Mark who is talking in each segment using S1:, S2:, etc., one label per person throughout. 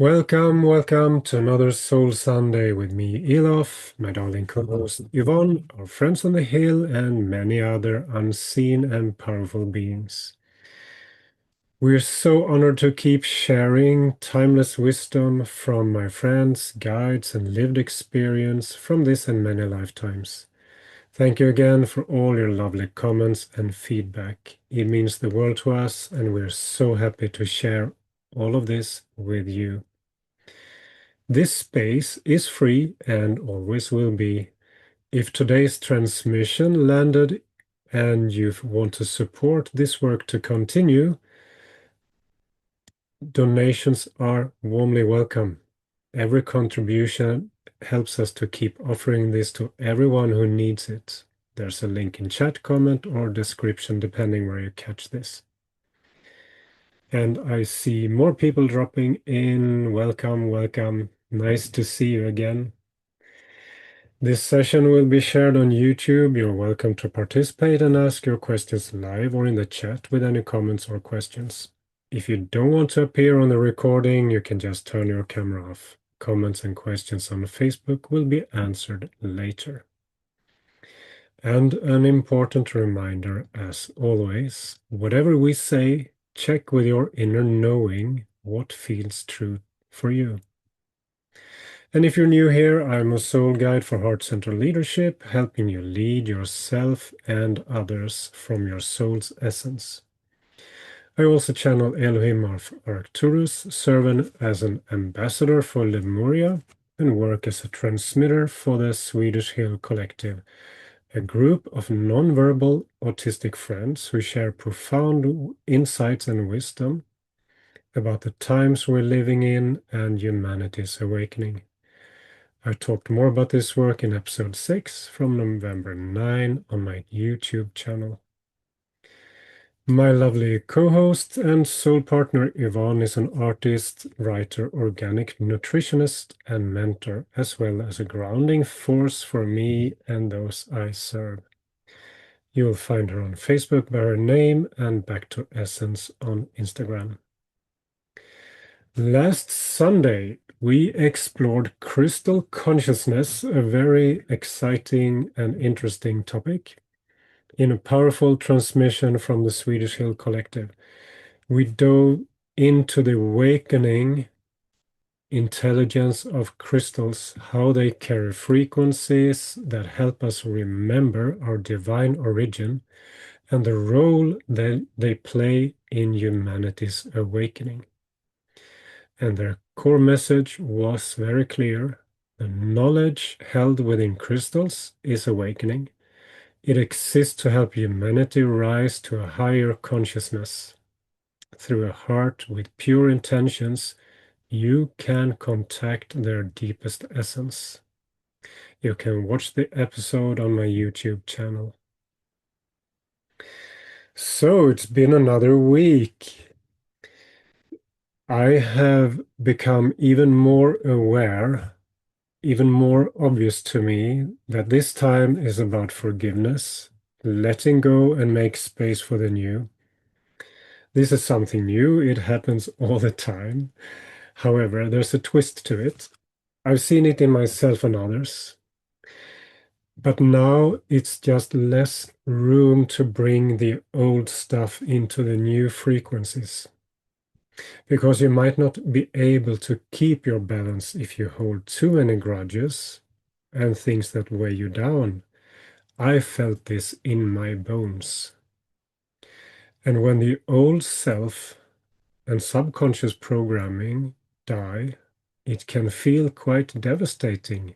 S1: Welcome to another Soul Sunday with me, Elof, my darling co-host Yvonne, our friends on the hill, and many other unseen and powerful beings. We're so honored to keep sharing timeless wisdom from my friends, guides, and lived experience from this and many lifetimes. Thank you again for all your lovely comments and feedback. It means the world to us, and we're so happy to share all of this with you. This space is free and always will be. If today's transmission landed and you want to support this work to continue, donations are warmly welcome. Every contribution helps us to keep offering this to everyone who needs it. There's a link in chat, comment, or description, depending where you catch this. And I see more people dropping in. Welcome. Nice to see you again. This session will be shared on YouTube. You're welcome to participate and ask your questions live or in the chat with any comments or questions. If you don't want to appear on the recording, you can just turn your camera off. Comments and questions on Facebook will be answered later. And an important reminder, as always, whatever we say, check with your inner knowing what feels true for you. And if you're new here, I'm a soul guide for heart center leadership, helping you lead yourself and others from your soul's essence. I also channel Elohim of Arcturus, serve as an ambassador for Lemuria, and work as a transmitter for the Swedish Hill Collective, a group of non-verbal autistic friends who share profound insights and wisdom about the times we're living in and humanity's awakening. I talked more about this work in episode 6 from November 9 on my YouTube channel. My lovely co-host and soul partner Yvonne is an artist, writer, organic nutritionist, and mentor, as well as a grounding force for me and those I serve. You will find her on Facebook by her name and Back to Essence on Instagram. Last Sunday, we explored crystal consciousness, a very exciting and interesting topic, in a powerful transmission from the Swedish Hill Collective. We dove into the awakening intelligence of crystals, how they carry frequencies that help us remember our divine origin, and the role that they play in humanity's awakening. And their core message was very clear. The knowledge held within crystals is awakening. It exists to help humanity rise to a higher consciousness. Through a heart with pure intentions, you can contact their deepest essence. You can watch the episode on my YouTube channel. So it's been another week. I have become even more aware, even more obvious to me that this time is about forgiveness, letting go and make space for the new. This is something new. It happens all the time. However, there's a twist to it. I've seen it in myself and others. But now it's just less room to bring the old stuff into the new frequencies. Because you might not be able to keep your balance if you hold too many grudges and things that weigh you down. I felt this in my bones. And when the old self and subconscious programming die, it can feel quite devastating,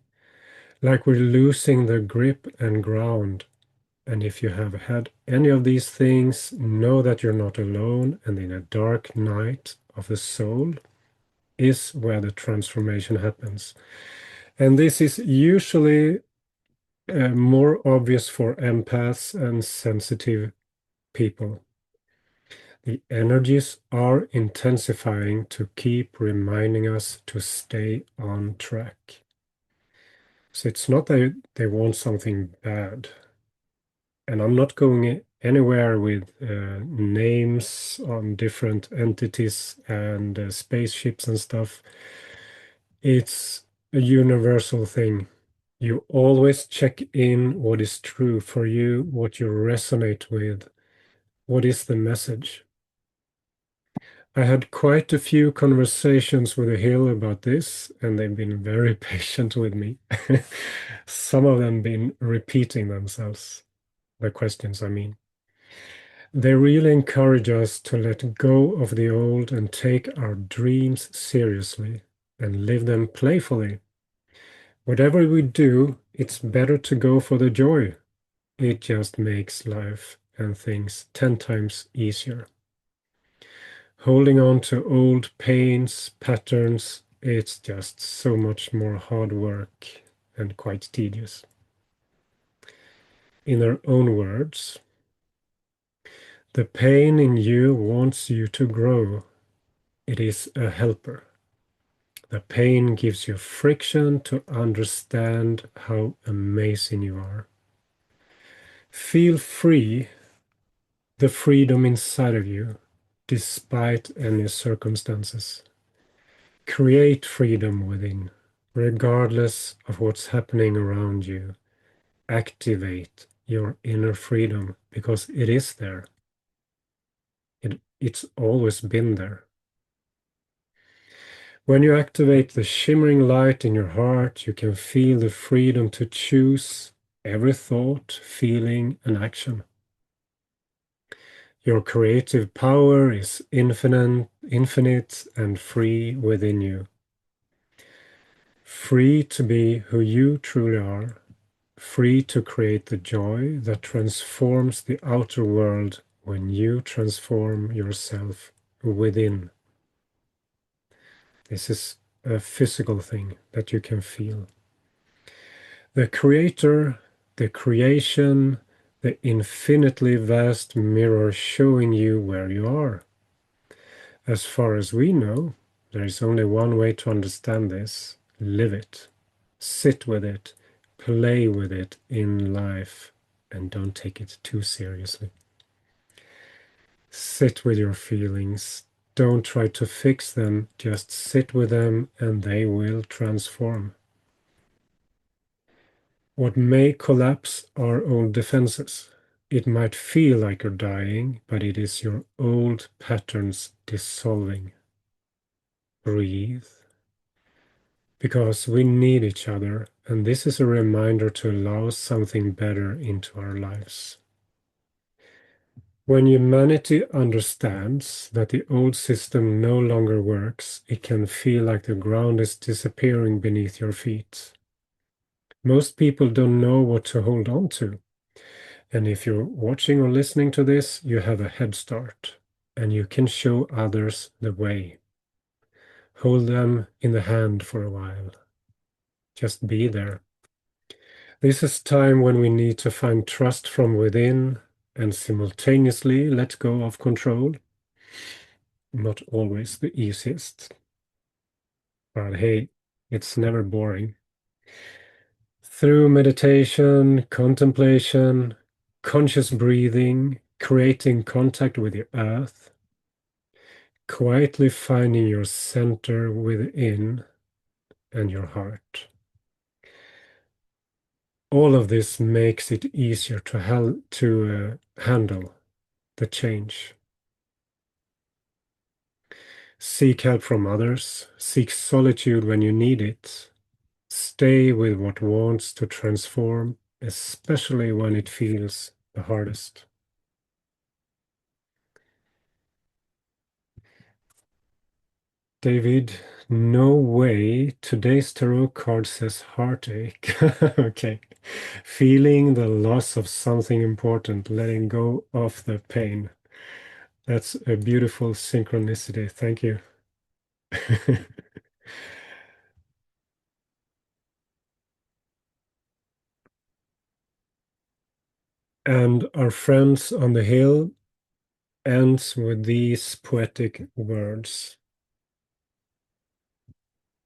S1: like we're losing the grip and ground. And if you have had any of these things, know that you're not alone, and in a dark night of the soul is where the transformation happens. And this is usually more obvious for empaths and sensitive people. The energies are intensifying to keep reminding us to stay on track. So it's not that they want something bad. And I'm not going anywhere with names on different entities and spaceships and stuff. It's a universal thing. You always check in what is true for you, what you resonate with, what is the message. I had quite a few conversations with the Hill about this, and they've been very patient with me. Some of them been repeating themselves, the questions, I mean. They really encourage us to let go of the old and take our dreams seriously and live them playfully. Whatever we do, it's better to go for the joy. It just makes life and things 10 times easier. Holding on to old pains, patterns, it's just so much more hard work and quite tedious. In their own words, the pain in you wants you to grow. It is a helper. The pain gives you friction to understand how amazing you are. Feel free, the freedom inside of you, despite any circumstances. Create freedom within, regardless of what's happening around you. Activate your inner freedom because it is there. It's always been there. When you activate the shimmering light in your heart, you can feel the freedom to choose every thought, feeling, and action. Your creative power is infinite and free within you. Free to be who you truly are. Free to create the joy that transforms the outer world when you transform yourself within. This is a physical thing that you can feel. The Creator, the creation, the infinitely vast mirror showing you where you are. As far as we know, there is only one way to understand this. Live it. Sit with it. Play with it in life. And don't take it too seriously. Sit with your feelings. Don't try to fix them. Just sit with them and they will transform. What may collapse are old defenses. It might feel like you're dying, but it is your old patterns dissolving. Breathe. Because we need each other, and this is a reminder to allow something better into our lives. When humanity understands that the old system no longer works, it can feel like the ground is disappearing beneath your feet. Most people don't know what to hold on to. And if you're watching or listening to this, you have a head start, and you can show others the way. Hold them in the hand for a while. Just be there. This is time when we need to find trust from within and simultaneously let go of control. Not always the easiest, but hey, it's never boring. Through meditation, contemplation, conscious breathing, creating contact with the earth, quietly finding your center within and your heart. All of this makes it easier to handle the change. Seek help from others. Seek solitude when you need it. Stay with what wants to transform, especially when it feels the hardest. David, no way. Today's tarot card says heartache. Okay. Feeling the loss of something important, letting go of the pain. That's a beautiful synchronicity. Thank you. And our friends on the hill ends with these poetic words.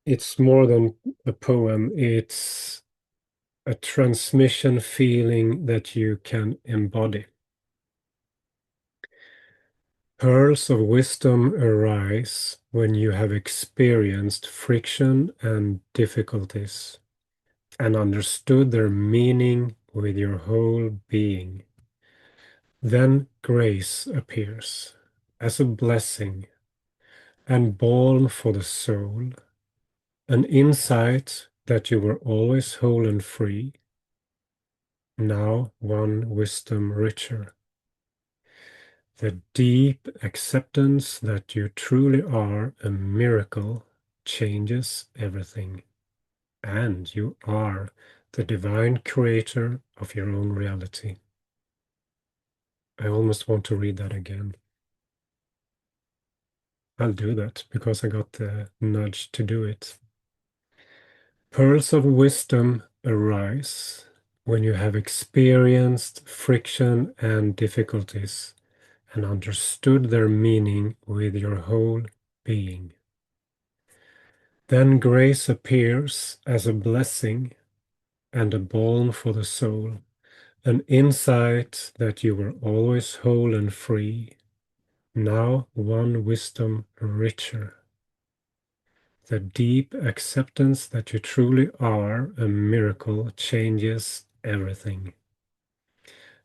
S1: It's more than a poem, it's a transmission feeling that you can embody. Pearls of wisdom arise when you have experienced friction and difficulties and understood their meaning with your whole being. Then grace appears as a blessing and balm for the soul, an insight that you were always whole and free, now one wisdom richer. The deep acceptance that you truly are a miracle changes everything, and you are the divine creator of your own reality. I almost want to read that again. I'll do that because I got the nudge to do it. Pearls of wisdom arise when you have experienced friction and difficulties and understood their meaning with your whole being. Then grace appears as a blessing and a balm for the soul, an insight that you were always whole and free, now one wisdom richer. The deep acceptance that you truly are a miracle changes everything,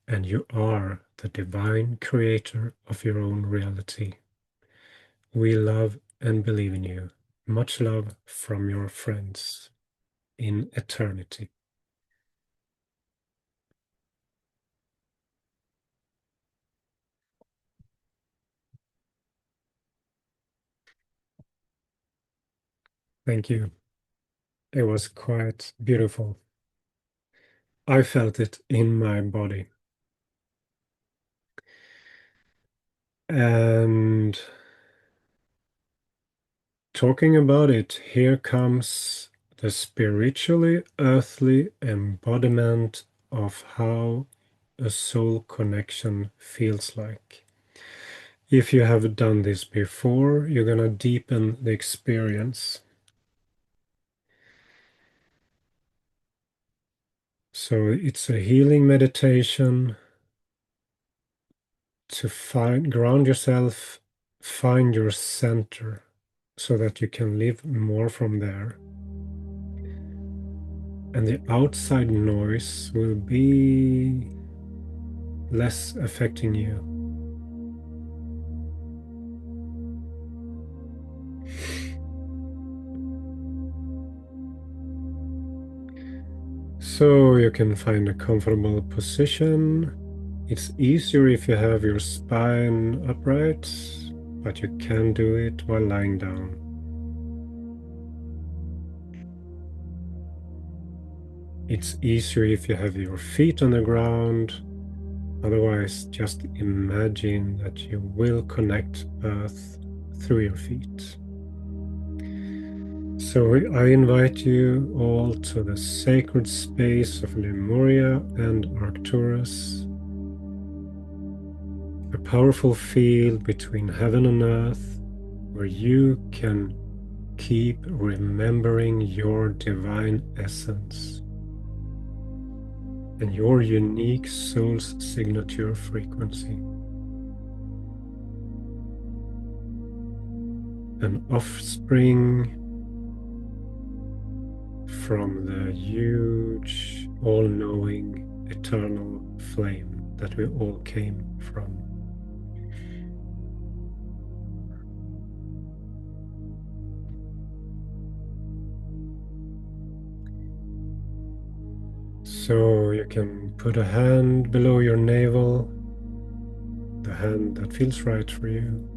S1: and you are the divine creator of your own reality. We love and believe in you. Much love from your friends in eternity. Thank you. It was quite beautiful. I felt it in my body. And talking about it, here comes the spiritually earthly embodiment of how a soul connection feels like. If you have done this before, you're going to deepen the experience. So it's a healing meditation to ground yourself, find your center so that you can live more from there. And the outside noise will be less affecting you. So you can find a comfortable position. It's easier if you have your spine upright, but you can do it while lying down. It's easier if you have your feet on the ground. Otherwise, just imagine that you will connect Earth through your feet. So I invite you all to the sacred space of Lemuria and Arcturus, a powerful field between heaven and earth where you can keep remembering your divine essence and your unique soul's signature frequency. An offspring from the huge, all-knowing, eternal flame that we all came from. So you can put a hand below your navel, the hand that feels right for you.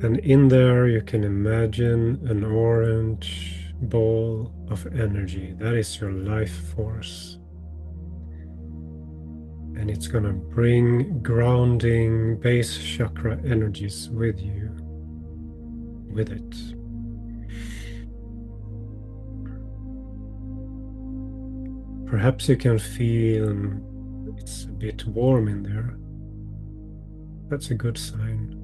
S1: And in there you can imagine an orange ball of energy. That is your life force. And it's going to bring grounding base chakra energies with you, with it. Perhaps you can feel it's a bit warm in there. That's a good sign.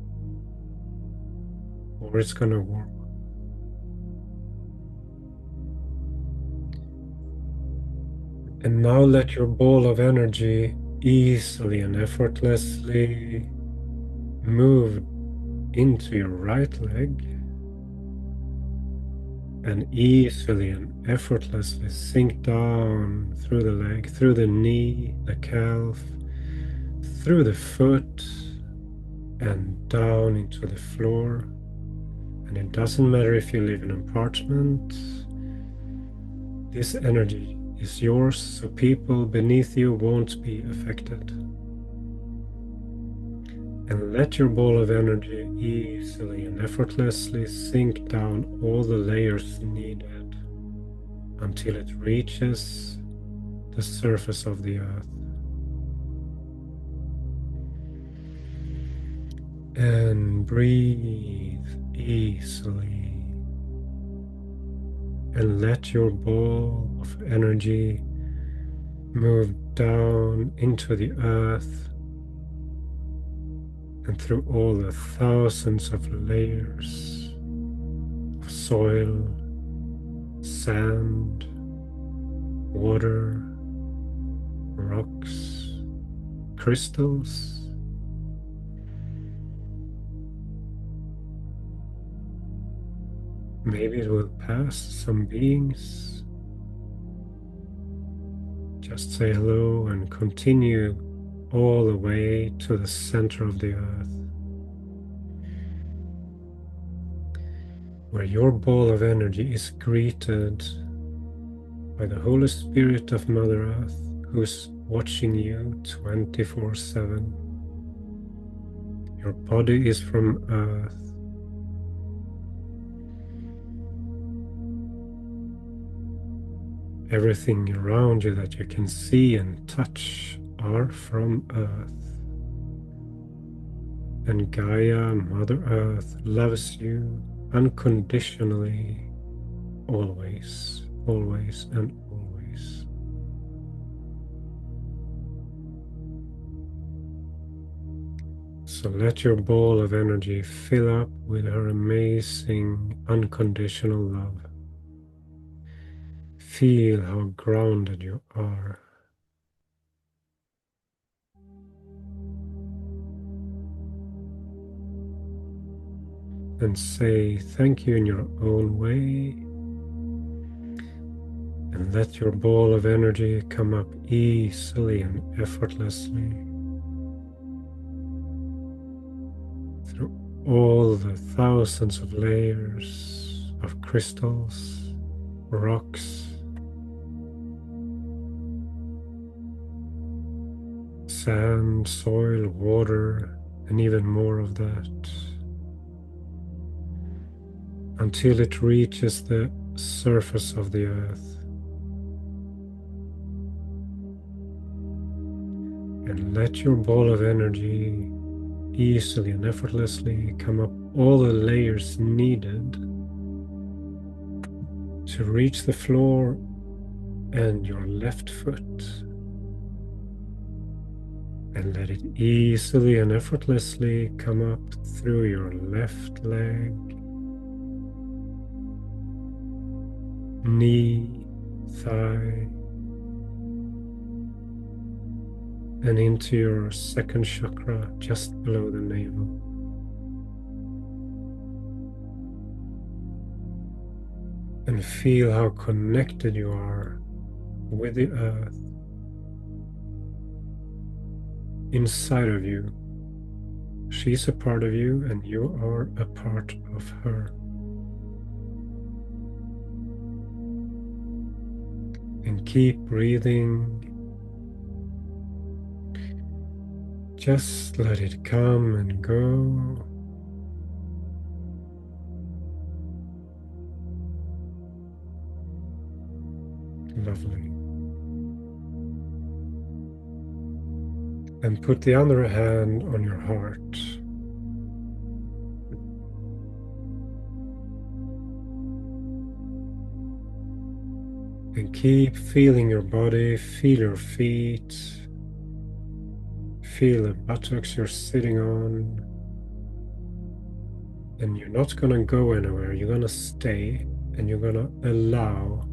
S1: Or it's going to warm up. And now let your ball of energy easily and effortlessly move into your right leg and easily and effortlessly sink down through the leg, through the knee, the calf, through the foot, and down into the floor. And it doesn't matter if you live in an apartment, this energy is yours, so people beneath you won't be affected. And let your ball of energy easily and effortlessly sink down all the layers needed until it reaches the surface of the earth. And breathe easily. And let your ball of energy move down into the earth and through all the thousands of layers of soil, sand, water, rocks, crystals. Maybe it will pass some beings. Just say hello and continue all the way to the center of the earth, where your ball of energy is greeted by the Holy Spirit of Mother Earth, who's watching you 24/7. Your body is from Earth. Everything around you that you can see and touch are from Earth. And Gaia, Mother Earth, loves you unconditionally, always, always, and always. So let your ball of energy fill up with her amazing, unconditional love. Feel how grounded you are. And say thank you in your own way. And let your ball of energy come up easily and effortlessly through all the thousands of layers of crystals, rocks, sand, soil, water, and even more of that, until it reaches the surface of the earth. And let your ball of energy easily and effortlessly come up all the layers needed to reach the floor and your left foot. And let it easily and effortlessly come up through your left leg, knee, thigh, and into your second chakra just below the navel. And feel how connected you are with the earth inside of you. She's a part of you and you are a part of her. And keep breathing. Just let it come and go. Lovely. And put the other hand on your heart. And keep feeling your body, feel your feet, feel the buttocks you're sitting on. And you're not going to go anywhere, you're going to stay and you're going to allow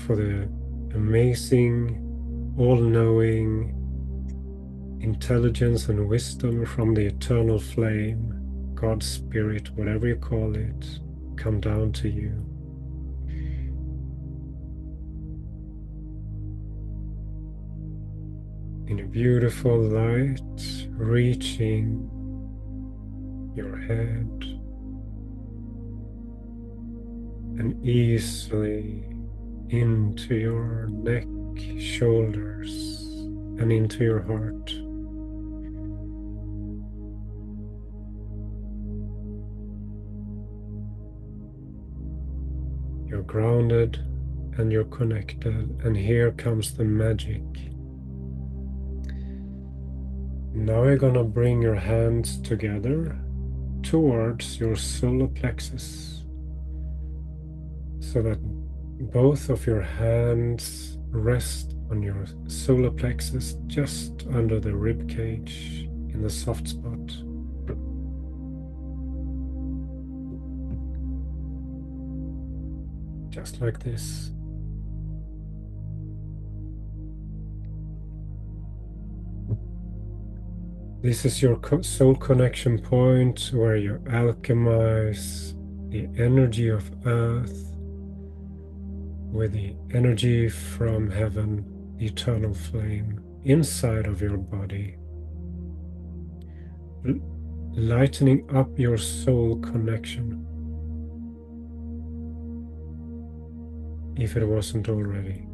S1: for the amazing, all-knowing intelligence and wisdom from the eternal flame, God's Spirit, whatever you call it, come down to you. In a beautiful light, reaching your head and easily into your neck, shoulders, and into your heart. You're grounded and you're connected, and here comes the magic. Now you're gonna bring your hands together towards your solar plexus so that both of your hands rest on your solar plexus just under the rib cage in the soft spot. Just like this. This is your soul connection point where you alchemize the energy of earth with the energy from heaven, the eternal flame, inside of your body, lightening up your soul connection, if it wasn't already.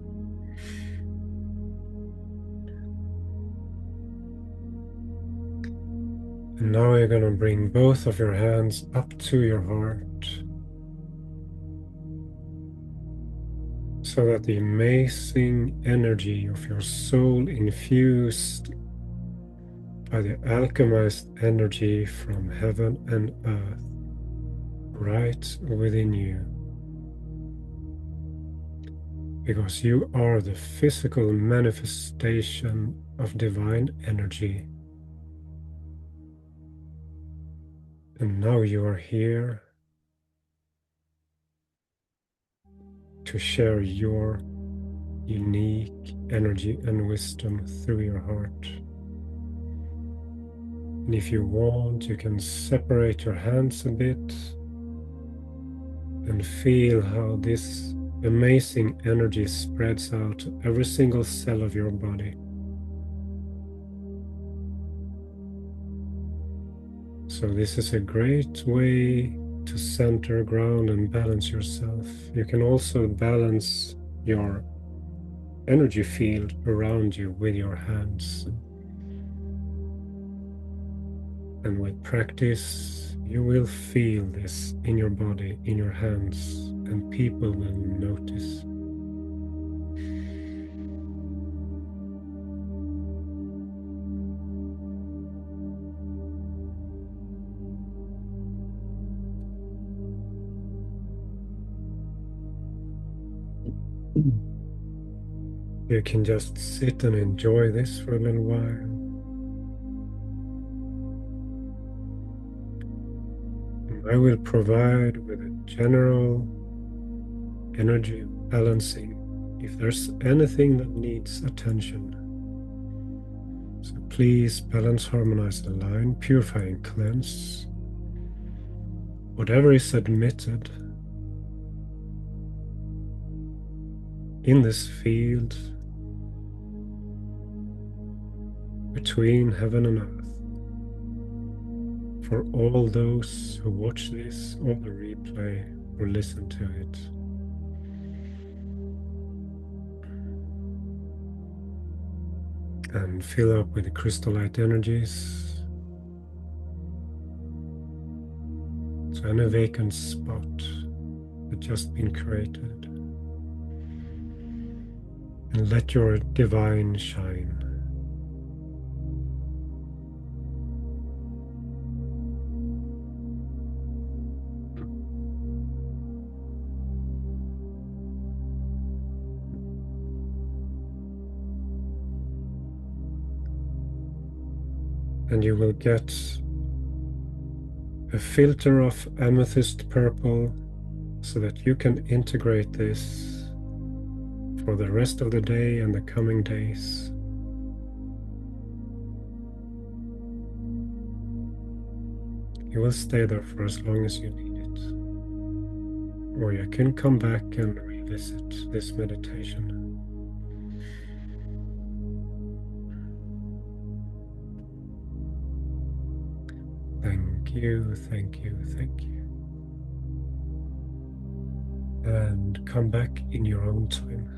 S1: And now you're going to bring both of your hands up to your heart so that the amazing energy of your soul, infused by the alchemized energy from heaven and earth, right within you. Because you are the physical manifestation of divine energy. And now you are here to share your unique energy and wisdom through your heart. And if you want, you can separate your hands a bit and feel how this amazing energy spreads out to every single cell of your body. So this is a great way to center, ground, and balance yourself. You can also balance your energy field around you with your hands. And with practice, you will feel this in your body, in your hands, and people will notice. You can just sit and enjoy this for a little while. I will provide with a general energy balancing if there's anything that needs attention. So please balance, harmonize, align, purify, and cleanse whatever is admitted in this field between heaven and earth. For all those who watch this or the replay or listen to it. And fill up with the crystal light energies. So any vacant spot had just been created. And let your divine shine. And you will get a filter of amethyst purple so that you can integrate this for the rest of the day and the coming days. You will stay there for as long as you need it. Or you can come back and revisit this meditation. Thank you, thank you, thank you. And come back in your own time.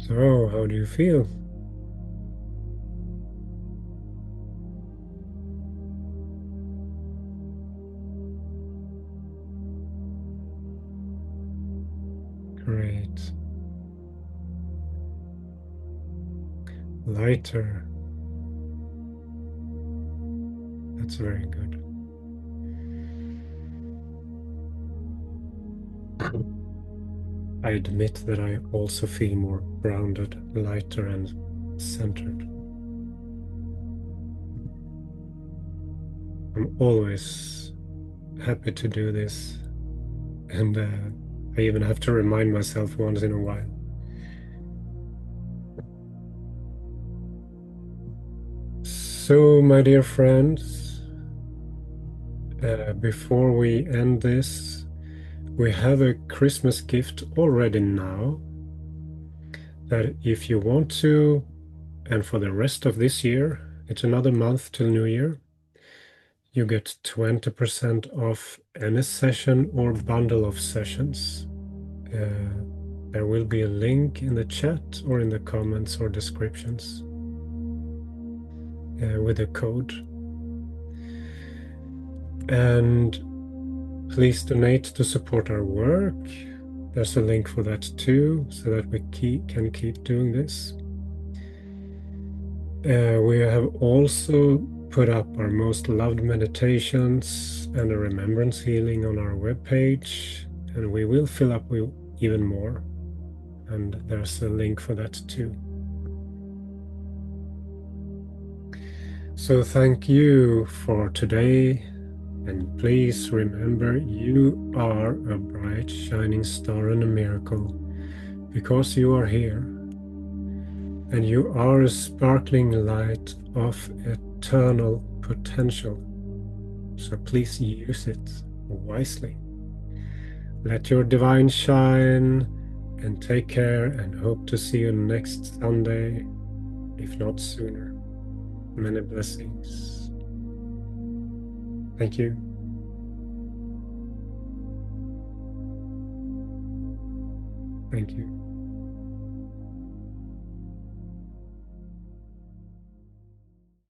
S1: So, how do you feel? Great. Lighter. That's very good. I admit that I also feel more grounded, lighter, and centered. I'm always happy to do this, and I even have to remind myself once in a while. So, my dear friends, before we end this, we have a Christmas gift already now that if you want to, and for the rest of this year, it's another month till New Year, you get 20% off any session or bundle of sessions. There will be a link in the chat or in the comments or descriptions with a code. And please donate to support our work. There's a link for that too, so that we can keep doing this. We have also put up our most loved meditations and a remembrance healing on our webpage, and we will fill up with even more. And there's a link for that too. So thank you for today, and please remember you are a bright shining star and a miracle because you are here, and you are a sparkling light of eternal potential. So please use it wisely. Let your divine shine, and take care, and hope to see you next Sunday, if not sooner. Many blessings. Thank you. Thank you.